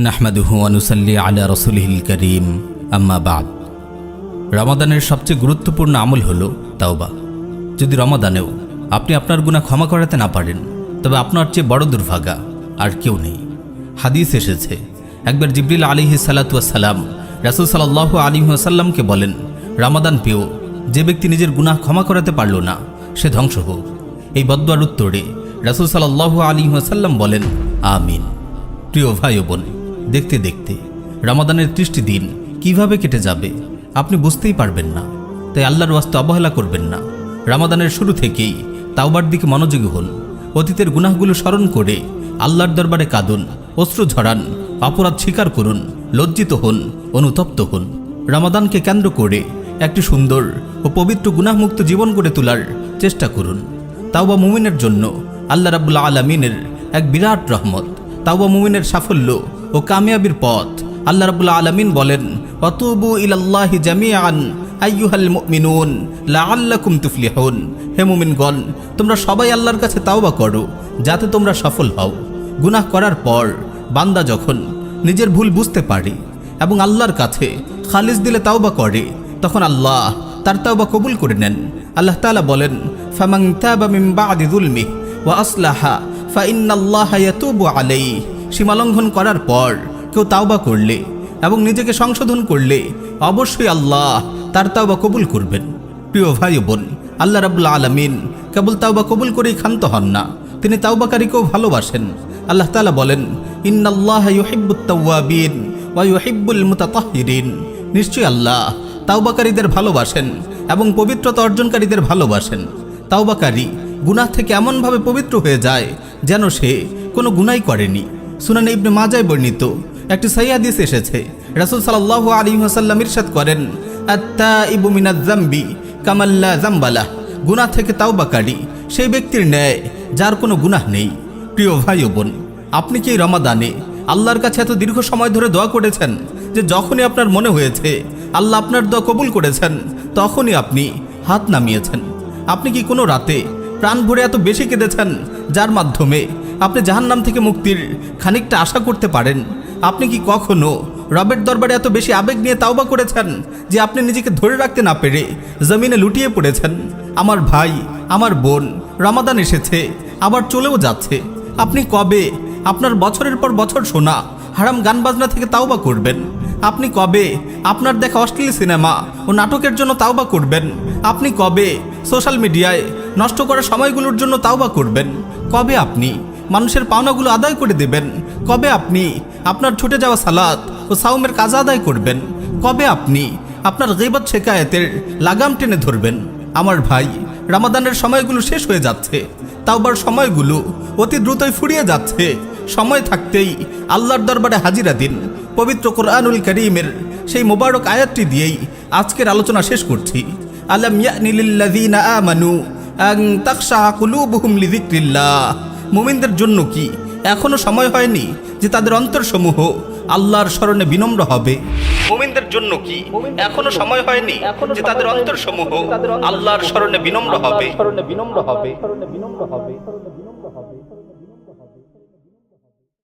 নাহমাদুহু ওয়া নুসাল্লি আলা রাসূলিহিল কারীম আম্মা বাদ। রমাদানের সবচেয়ে গুরুত্বপূর্ণ আমল হলো তাওবা। যদি রমাদানেও আপনি আপনার গুনাহ ক্ষমা করাতে না পারেন, তবে আপনার চেয়ে বড় দুর্ভাগা আর কেউ নেই। হাদিস এসেছে, একবার জিবরিল আলাইহিস সালাতু ওয়াস সালাম রাসূল সাল্লাল্লাহু আলাইহি ওয়াসাল্লামকে বলেন, রমাদান পেও যে ব্যক্তি নিজের গুনাহ ক্ষমা করাতে পারল না, সে ধ্বংস হোক। এই বদদুয়ার উত্তরে রাসূল সাল্লাল্লাহু আলাইহি ওয়াসাল্লাম বলেন, আমিন। প্রিয় ভাই ও বোন, দেখতে দেখতে রমাদানের 30টি দিন কিভাবে কেটে যাবে আপনি বুঝতেই পারবেন না। তাই আল্লাহর ওয়াস্তে অবহেলা করবেন না। রমাদানের শুরু থেকেই তাওবার দিকে মনোযোগী হন। অতীতের গুনাহগুলো স্মরণ করে আল্লাহর দরবারে কাঁদুন, অশ্রু ঝরান, অপরাধ স্বীকার করুন, লজ্জিত হন, অনুতপ্ত হন। রমাদানকে কেন্দ্র করে একটি সুন্দর ও পবিত্র গুনাহমুক্ত জীবন গড়ে তোলার চেষ্টা করুন। তাওবা মুমিনের জন্য আল্লাহ রাব্বুল আলামিনের এক বিরাট রহমত। তাওবা মুমিনের সাফল্য ও কামিয়াবির পথ। আল্লাহ রাব্বুল আলামিন বলেন, ওয়াতুবু ইলাল্লাহি জামিআন আইয়ুহাল মুমিনুন লাআল্লাকুম তুফলিহুন। হে মুমিনগণ, তোমরা সবাই আল্লাহর কাছে তাওবা করো যাতে তোমরা সফল হও। গুনাহ করার পর বান্দা যখন নিজের ভুল বুঝতে পারে এবং আল্লাহর কাছে খালিস দিলে তাওবা করে, তখন আল্লাহ তার তাওবা কবুল করে নেন। আল্লাহ তাআলা বলেন, ফামান তাবা মিন বা'দি যুলমিহি ওয়া আসলাহা ফাইন্নাল্লাহা ইয়াতুবু আলাইহি। সীমালঙ্ঘন করার পর কেউ তাওবা করলে এবং নিজেকে সংশোধন করলে অবশ্যই আল্লাহ তার তাওবা কবুল করবেন। প্রিয় ভাই ও বোন, আল্লাহ রাব্বুল আলামিন কেবল তাওবা কবুল করেই ক্ষান্ত হন না, তিনি তাওবাকারীকেও ভালোবাসেন। আল্লাহ তাআলা বলেন, ইন্নাল্লাহা ইউহিব্বুত তাওয়াবিন ওয়া ইউহিব্বুল মুতাতাহহিরিন। নিশ্চয়ই আল্লাহ তাওবাকারীদের ভালোবাসেন এবং পবিত্রতা অর্জনকারীদের ভালোবাসেন। তাওবাকারী গুনাহ থেকে এমনভাবে পবিত্র হয়ে যায় যেন সে কোনো গুনাহই করেনি। সুনানে ইবনে মাজায় বর্ণিত একটি সহিহ হাদিস এসেছে, রাসূল সাল্লাল্লাহু আলাইহি ওয়াসাল্লাম ইরশাদ করেন, আত-তাইবু মিনাজ যামবি কামান লা যামবা লাহ। গুনাহ থেকে তাওবাকারী সেই ব্যক্তির ন্যায় যার কোনো গুনাহ নেই। প্রিয় ভাই ও বোন, আপনি কি এই রমাদানে আল্লাহর কাছে এত দীর্ঘ সময় ধরে দোয়া করেছেন যে যখনই আপনার মনে হয়েছে আল্লাহ আপনার দোয়া কবুল করেছেন, তখনই আপনি হাত নামিয়েছেন? আপনি কি কোনো রাতে প্রাণ ভরে এত বেশি কেঁদেছেন যার মাধ্যমে আপনি জাহান্নাম থেকে মুক্তির খানিকটা আশা করতে পারেন? আপনি কি কখনো রবের দরবারে এত বেশি আবেগ নিয়ে তাওবা করেছেন যে আপনি নিজেকে ধরে রাখতে না পেরে জমিনে লুটিয়ে পড়েছেন? আমার ভাই, আমার বোন, রমাদান এসেছে, আবার চলেও যাচ্ছে। আপনি কবে আপনার বছরের পর বছর শোনা হারাম গান বাজনা থেকে তাওবা করবেন? আপনি কবে আপনার দেখা অশ্লীল সিনেমা ও নাটকের জন্য তাওবা করবেন? আপনি কবে সোশ্যাল মিডিয়ায় নষ্ট করা সময়গুলোর জন্য তাওবা করবেন? কবে আপনি মানুষের পাওনাগুলো আদায় করে দেবেন? কবে আপনি আপনার ছুটে যাওয়া সালাত ও সাওমের কাজা আদায় করবেন? কবে আপনি আপনার গীবত শিকায়েতের লাগাম টেনে ধরবেন? আমার ভাই, রমাদানের সময়গুলো শেষ হয়ে যাচ্ছে, তাওবার সময়গুলো অতি দ্রুতই ফুরিয়ে যাচ্ছে। সময় থাকতেই আল্লাহর দরবারে হাজিরা দিন। পবিত্র কোরআনুল কারীমের সেই মোবারক আয়াতটি দিয়েই আজকের আলোচনা শেষ করছি। আলাম ইয়ানি লিল্লাযীনা আমানু আন তাখশা কুলুবুহুম লিযিকরিল্লাহ। মুমিনদের জন্য কি এখনো সময় হয়নি যে তাদের অন্তরসমূহ আল্লাহর স্মরণে বিনম্র হবে? মুমিনদের জন্য কি এখনো সময় হয়নি যে তাদের অন্তরসমূহ আল্লাহর স্মরণে বিনম্র হবে?